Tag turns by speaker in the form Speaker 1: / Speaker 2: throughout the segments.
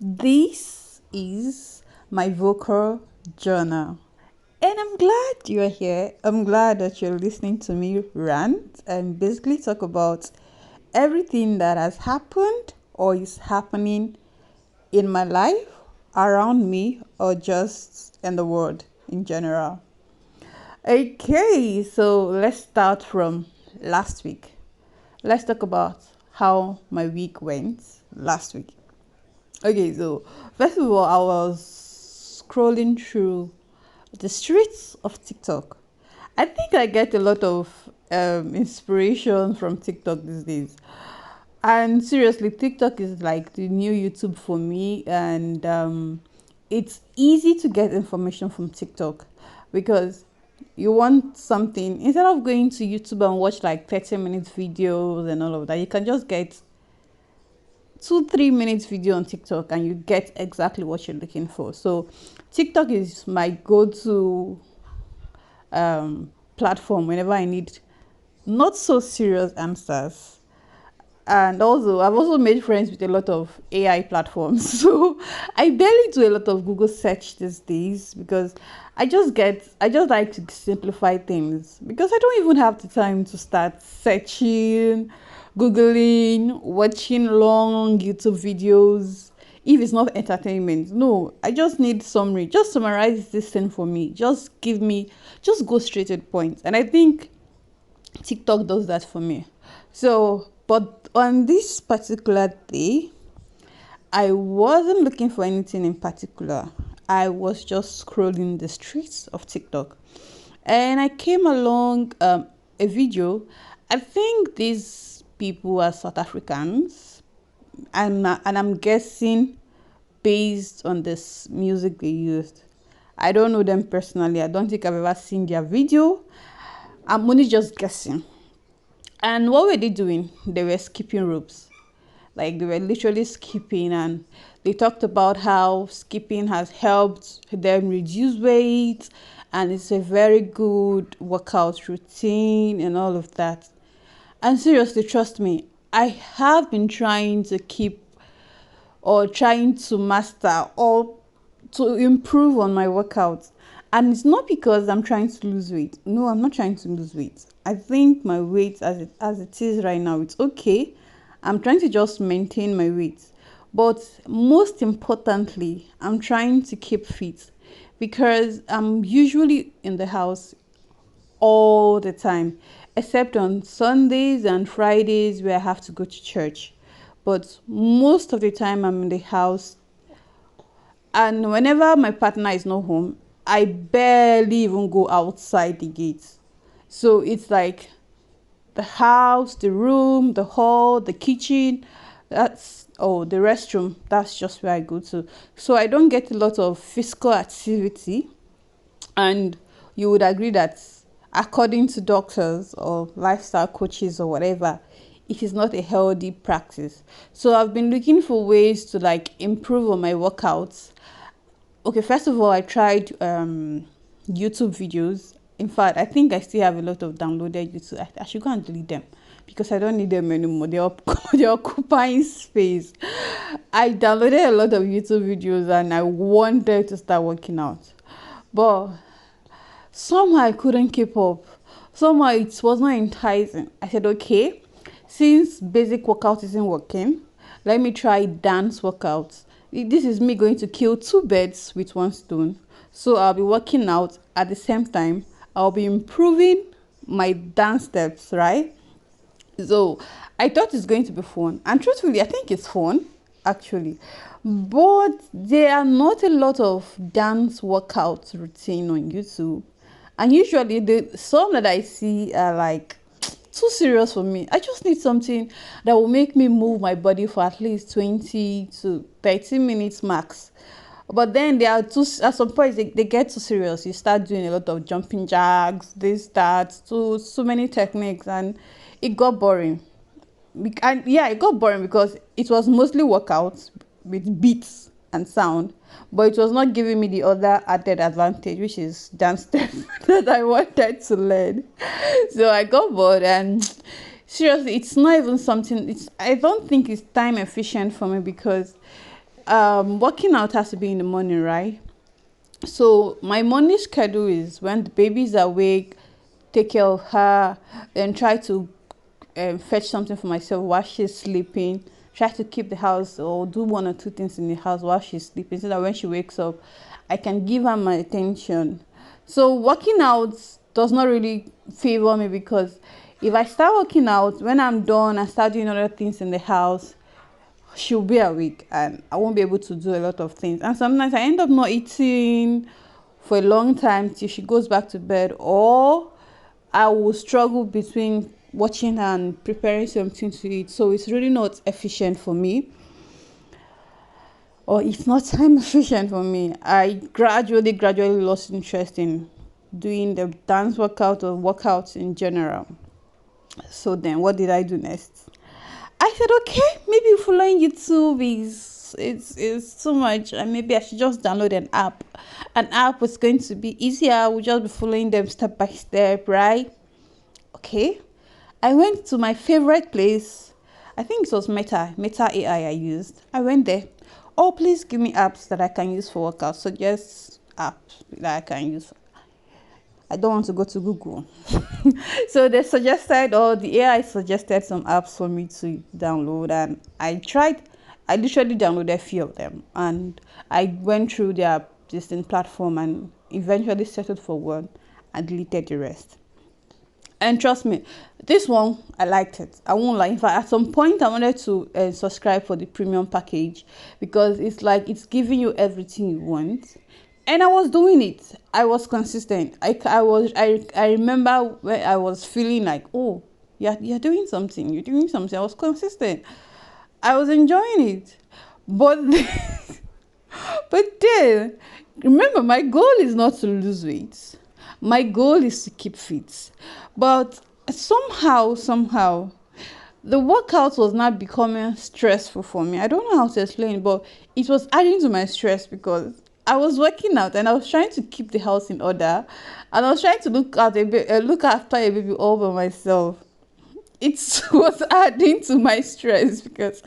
Speaker 1: This is my vocal journal. And I'm glad you're here. I'm glad that you're listening to me rant and basically talk about everything that has happened or is happening in my life, around me, or just in the world in general. Okay, so let's start from last week. Let's talk about how my week went last week. Okay, so first of all, I was scrolling through the streets of TikTok. I think I get a lot of inspiration from TikTok these days. And seriously, TikTok is like the new YouTube for me, and it's easy to get information from TikTok because you want something instead of going to YouTube and watch like 30 minutes videos and all of that, you can just get 2-3 minutes video on TikTok and you get exactly what you're looking for. So TikTok is my go-to platform whenever I need not so serious answers. And also I've also made friends with a lot of AI platforms. So I barely do a lot of Google search these days because I just like to simplify things because I don't even have the time to start searching, Googling, watching long YouTube videos if it's not entertainment. No, I just need summary. Just summarize this thing for me. Just go straight to the point. And I think TikTok does that for me. So, but on this particular day, I wasn't looking for anything in particular. I was just scrolling the streets of TikTok. And I came along a video. I think these people are South Africans. And I'm guessing based on this music they used. I don't know them personally. I don't think I've ever seen their video. I'm only just guessing. And what were they doing? They were skipping ropes. Like they were literally skipping, and they talked about how skipping has helped them reduce weight and it's a very good workout routine and all of that. And seriously, trust me, I have been trying to keep or trying to master or to improve on my workouts. And it's not because I'm trying to lose weight. No, I'm not trying to lose weight. I think my weight as it is right now, it's okay. I'm trying to just maintain my weight. But most importantly, I'm trying to keep fit because I'm usually in the house all the time, except on Sundays and Fridays where I have to go to church. But most of the time I'm in the house, and whenever my partner is not home, I barely even go outside the gate. So it's like the house, the room, the hall, the kitchen, the restroom. That's just where I go to. So I don't get a lot of physical activity. And you would agree that according to doctors or lifestyle coaches or whatever, it is not a healthy practice. So I've been looking for ways to like improve on my workouts. Okay, first of all, I tried YouTube videos. In fact, I think I still have a lot of downloaded YouTube. I should go and delete them because I don't need them anymore. They're occupying space. I downloaded a lot of YouTube videos and I wanted to start working out. But somehow I couldn't keep up. Somehow it was not enticing. I said, okay, since basic workout isn't working, let me try dance workouts. This is me going to kill two birds with one stone. So I'll be working out at the same time. I'll be improving my dance steps, right? So I thought it's going to be fun. And truthfully, I think it's fun, actually. But there are not a lot of dance workout routine on YouTube. And usually some that I see are like too serious for me. I just need something that will make me move my body for at least 20 to 30 minutes max. But then they are too, at some point they get too serious. You start doing a lot of jumping jacks, this, that, so many techniques, and it got boring. And yeah, it got boring because it was mostly workouts with beats and sound, but it was not giving me the other added advantage, which is dance steps that I wanted to learn. So I got bored, and seriously, it's not even something. I don't think it's time efficient for me because Working out has to be in the morning, right? So my morning schedule is when the baby's awake, take care of her, then try to fetch something for myself while she's sleeping. Try to keep the house or do one or two things in the house while she's sleeping so that when she wakes up, I can give her my attention. So working out does not really favor me because if I start working out, when I'm done, I start doing other things in the house, she'll be awake and I won't be able to do a lot of things. And sometimes I end up not eating for a long time till she goes back to bed, or I will struggle between watching her and preparing something to eat. So it's really not efficient for me, or it's not time efficient for me. I gradually lost interest in doing the dance workout or workouts in general. So then what did I do next? I said, okay, maybe following YouTube is it's too much, and maybe I should just download an app. An app was going to be easier. I would just be following them step by step, right? Okay. I went to my favorite place. I think it was Meta AI I used. I went there. Oh, please give me apps that I can use for workouts. Suggest apps that I can use. I don't want to go to Google. So they suggested, or the AI suggested some apps for me to download, and I tried. I literally downloaded a few of them, and I went through their distinct platform and eventually settled for one and deleted the rest. And trust me, this one, I liked it. I won't lie. In fact, at some point, I wanted to subscribe for the premium package because it's like it's giving you everything you want. And I was doing it. I was consistent. I remember when I was feeling like, oh, you're doing something. You're doing something. I was consistent. I was enjoying it. But but then, remember, my goal is not to lose weight. My goal is to keep fit. But somehow, the workout was not becoming stressful for me. I don't know how to explain it, but it was adding to my stress because I was working out and I was trying to keep the house in order, and I was trying to look after a baby all by myself. It was adding to my stress because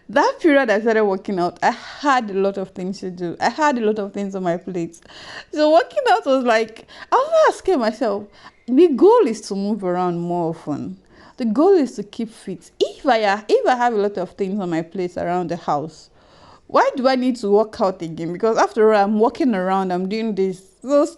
Speaker 1: that period I started working out, I had a lot of things to do. I had a lot of things on my plate. So working out was like, I was asking myself, the goal is to move around more often. The goal is to keep fit. If I have a lot of things on my plate around the house, why do I need to work out again? Because after all, I'm walking around, I'm doing this. So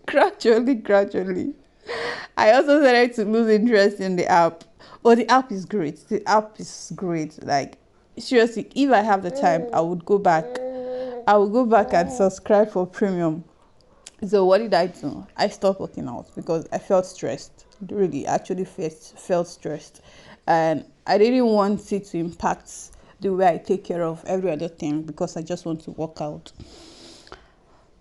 Speaker 1: gradually. I also started to lose interest in the app. Oh, the app is great. The app is great. Like, seriously, if I have the time, I would go back. I will go back and subscribe for premium. So what did I do? I stopped working out because I felt stressed. Really, actually felt stressed. And I didn't want it to impact the way I take care of every other thing because I just want to work out.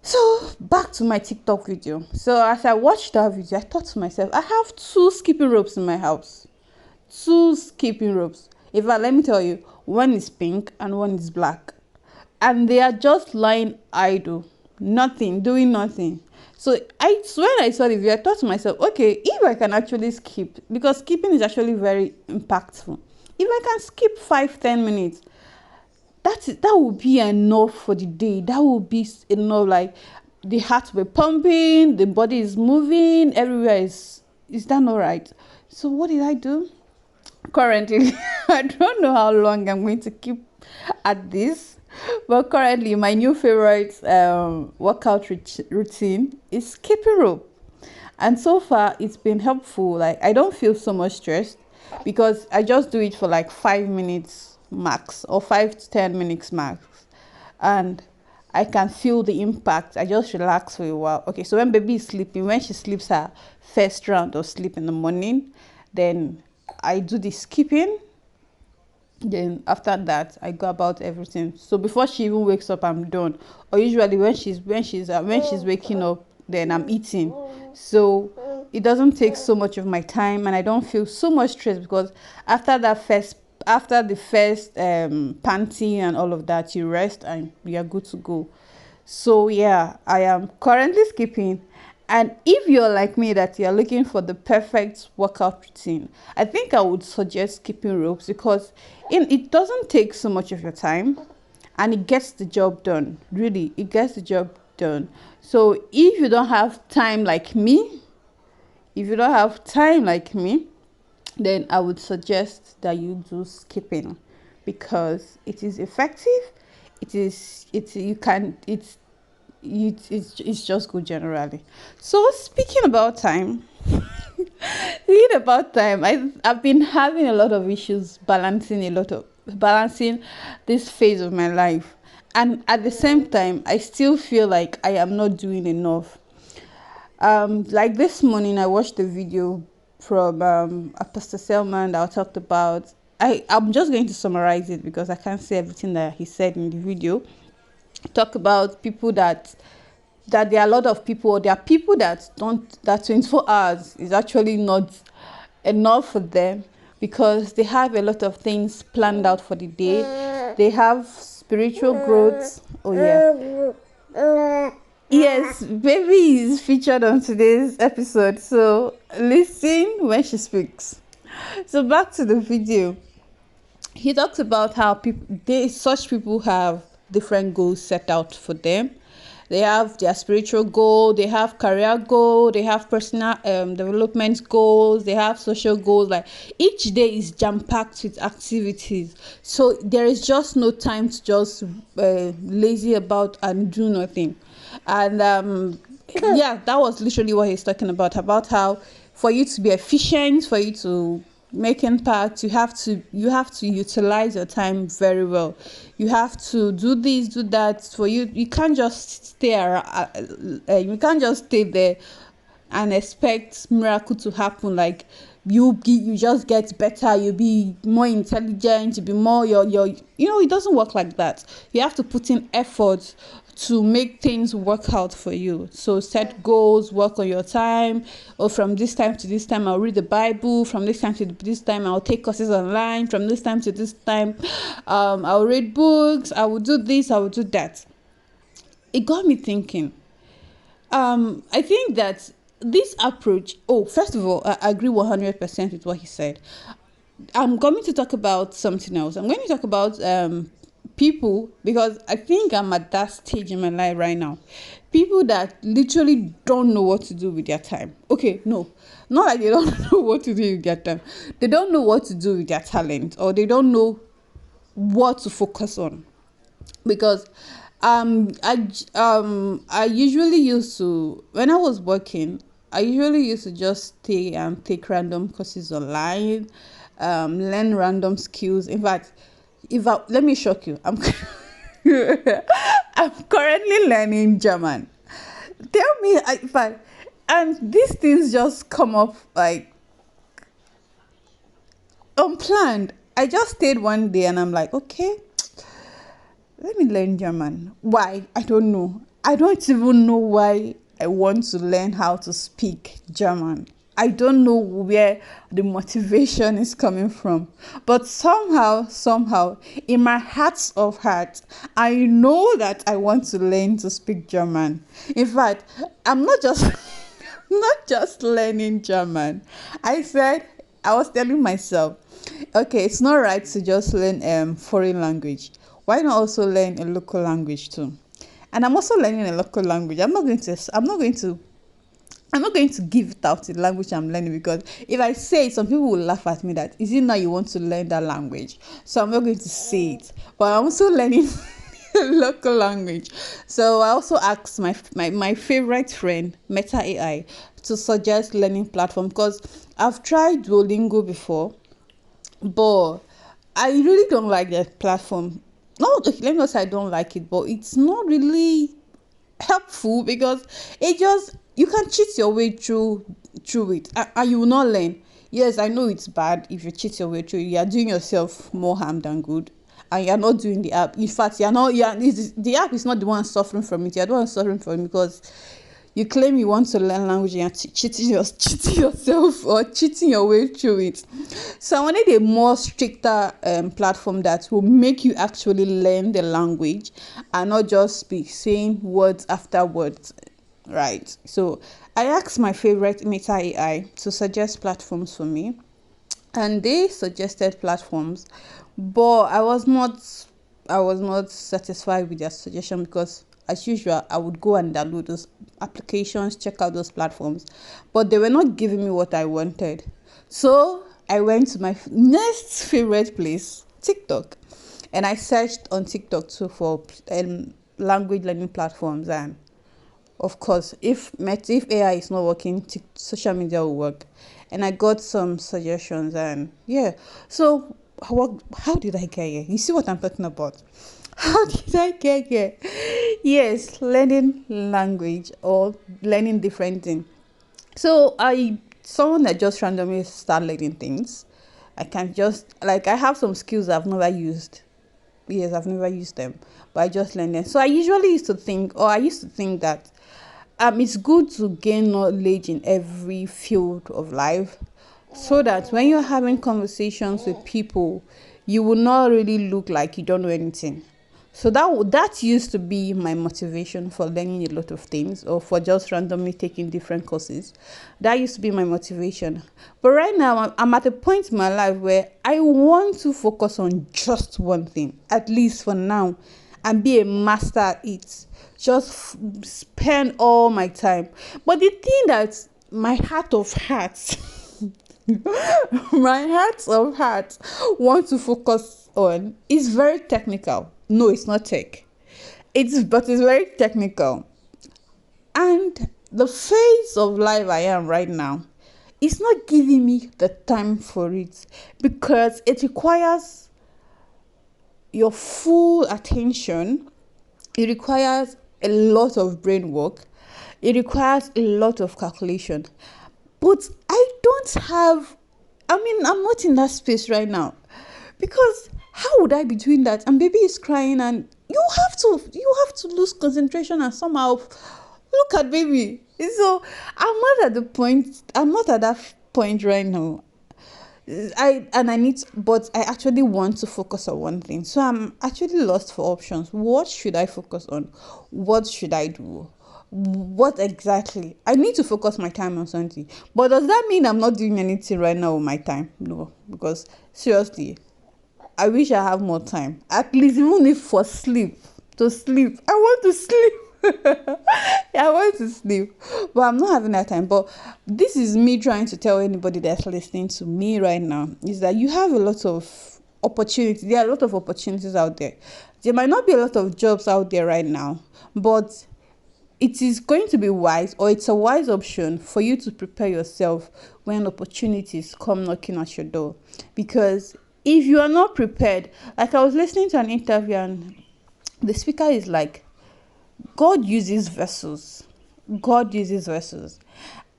Speaker 1: So back to my TikTok video. So as I watched that video, I thought to myself, I have 2 skipping ropes in my house. 2 skipping ropes. In fact, let me tell you, one is pink and one is black. And they are just lying idle. Nothing, doing nothing. So when I saw the video, I thought to myself, okay, if I can actually skip, because skipping is actually very impactful. If I can skip 5-10 minutes, that will be enough for the day. That will be enough. Like, the heart will be pumping, the body is moving, everywhere is that not right? So what did I do? Currently, I don't know how long I'm going to keep at this, but currently my new favorite workout routine is skipping rope. And so far it's been helpful. Like, I don't feel so much stressed because I just do it for like 5 minutes max, or 5 to 10 minutes max, and I can feel the impact. I just relax for a while. Okay, so when baby is sleeping, when she sleeps her first round of sleep in the morning, then I do the skipping. Then after that, I go about everything. So before she even wakes up, I'm done. Or usually when she's waking up, then I'm eating. So it doesn't take so much of my time, and I don't feel so much stress because after the first panty and all of that, you rest and you are good to go. So yeah, I am currently skipping. And if you're like me, that you're looking for the perfect workout routine, I think I would suggest skipping ropes because it doesn't take so much of your time, and it gets the job done. Really, it gets the job done. So if you don't have time like me, then I would suggest that you do skipping, because it is effective. It's just good generally. So speaking about time, I've been having a lot of issues balancing this phase of my life, and at the same time I still feel like I am not doing enough. Like this morning I watched a video from Pastor Selman that I talked about. I'm just going to summarize it because I can't say everything that he said in the video. Talk about people that there are a lot of people, there are people that 24 hours is actually not enough for them, because they have a lot of things planned out for the day. They have spiritual growth. Oh yeah, yes, baby is featured on today's episode, so listen when she speaks. So back to the video. He talks about how such people have different goals set out for them. They have their spiritual goal, they have career goal, they have personal development goals, they have social goals. Like each day is jam-packed with activities, so there is just no time to just lazy about and do nothing. And yeah, that was literally what he's talking about how for you to be efficient, for you to make impact, you have to utilize your time very well. You have to do this, do that. For you can't just stay around, you can't just stay there and expect miracle to happen. Like you just get better, you'll be more intelligent, you'll be more your it doesn't work like that. You have to put in effort to make things work out for you. So set goals, work on your time. Or from this time to this time I'll read the Bible, from this time to this time I'll take courses online, from this time to this time I'll read books, I will do this, I will do that. It got me thinking. I think that this approach, first of all, I agree 100% with what he said. I'm going to talk about something else. I'm going to talk about people, because I think I'm at that stage in my life right now. People that literally don't know what to do with their time. Okay, no, not like they don't know what to do with their time. They don't know what to do with their talent, or they don't know what to focus on. Because I usually used to, when I was working, I usually used to just stay and take random courses online, learn random skills. In fact, let me shock you, I'm I'm currently learning German. Tell me, and these things just come up like unplanned. I just stayed one day and I'm like, okay, let me learn German. Why? I don't know. I don't even know why I want to learn how to speak German. I don't know where the motivation is coming from. But somehow, in my heart of hearts, I know that I want to learn to speak German. In fact, I'm not just learning German. I was telling myself, okay, it's not right to just learn foreign language. Why not also learn a local language too? And I'm also learning a local language. I'm not going to give it out the language I'm learning, because if I say it, some people will laugh at me that, is it now you want to learn that language? So I'm not going to say it. But I'm also learning a local language. So I also asked my favorite friend, Meta AI, to suggest learning platform, because I've tried Duolingo before, but I really don't like that platform. No, let me not say I don't like it, but it's not really helpful, because you can cheat your way through it, and you will not learn. Yes, I know it's bad. If you cheat your way through, you are doing yourself more harm than good, and you're not doing the app. In fact, the app is not the one suffering from it. You're the one suffering from it, because you claim you want to learn language and you're cheating yourself or cheating your way through it. So I wanted a more stricter platform that will make you actually learn the language and not just be saying words after words, right? So I asked my favorite Meta AI to suggest platforms for me, and they suggested platforms, but I was not I was not satisfied with their suggestion because, as usual, I would go and download those applications, check out those platforms, but they were not giving me what I wanted. So I went to my next favorite place, TikTok, and I searched on TikTok too for language learning platforms. And of course, if AI is not working, social media will work. And I got some suggestions, and yeah. So how did I get here? You see what I'm talking about? How did I get here? Yes, learning language or learning different things. So someone that just randomly start learning things. I can just, like, I have some skills I've never used. Yes, I've never used them, but I just learned them. So I used to think that it's good to gain knowledge in every field of life, so that when you're having conversations with people, you will not really look like you don't know anything. So that used to be my motivation for learning a lot of things, or for just randomly taking different courses. That used to be my motivation. But right now, I'm at a point in my life where I want to focus on just one thing, at least for now, and be a master at it. Just spend all my time. But the thing that my heart of hearts, my heart of hearts want to focus on is very technical. No, it's not tech. It's very technical. And the phase of life I am right now is not giving me the time for it, because it requires your full attention. It requires a lot of brain work. It requires a lot of calculation. But I'm not in that space right now. Because how would I be doing that? And baby is crying, and you have to lose concentration and somehow look at baby. So I'm not at that point right now. But I actually want to focus on one thing. So I'm actually lost for options. What should I focus on? What should I do? What exactly? I need to focus my time on something. But does that mean I'm not doing anything right now with my time? No, because seriously, I wish I have more time. At least even if for sleep. To sleep. I want to sleep. I want to sleep. But I'm not having that time. But this is me trying to tell anybody that's listening to me right now, is that you have a lot of opportunities. There are a lot of opportunities out there. There might not be a lot of jobs out there right now, but it is going to be wise, or it's a wise option for you to prepare yourself when opportunities come knocking at your door. Because if you are not prepared, like I was listening to an interview, and the speaker is like, God uses vessels. God uses vessels.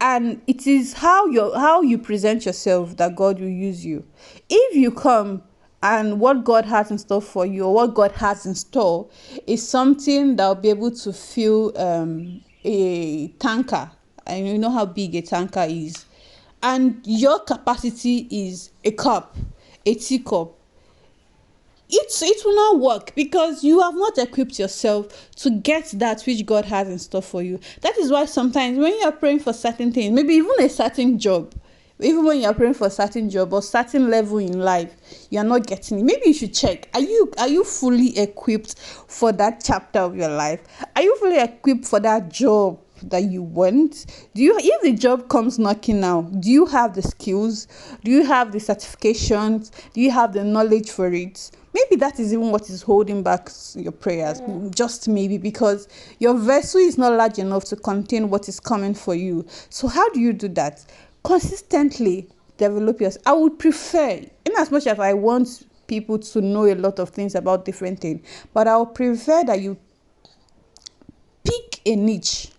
Speaker 1: And it is how you present yourself that God will use you. If you come and what God has in store for you, or what God has in store, is something that will be able to fill a tanker. And you know how big a tanker is. And your capacity is a cup, a teacup. It will not work, because you have not equipped yourself to get that which God has in store for you. That is why sometimes when you are praying for certain things, maybe even a certain job, even when you are praying for a certain job or certain level in life, you are not getting it. Maybe you should check. Are you fully equipped for that chapter of your life? Are you fully equipped for that job that you want? If the job comes knocking now, do you have the skills? Do you have the certifications? Do you have the knowledge for it? Maybe that is even what is holding back your prayers. Just maybe, because your vessel is not large enough to contain what is coming for you. So how do you do that? Consistently develop yourself. I would prefer, in as much as I want people to know a lot of things about different things, but I would prefer that you pick a niche.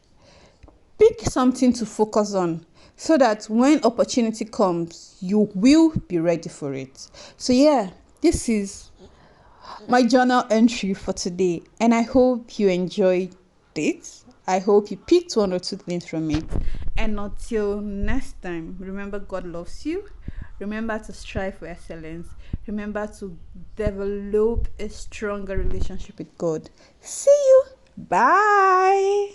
Speaker 1: Pick something to focus on, so that when opportunity comes, you will be ready for it. So yeah, this is my journal entry for today, and I hope you enjoyed it. I hope you picked one or two things from it. And until next time, remember, God loves you. Remember to strive for excellence. Remember to develop a stronger relationship with God. See you. Bye.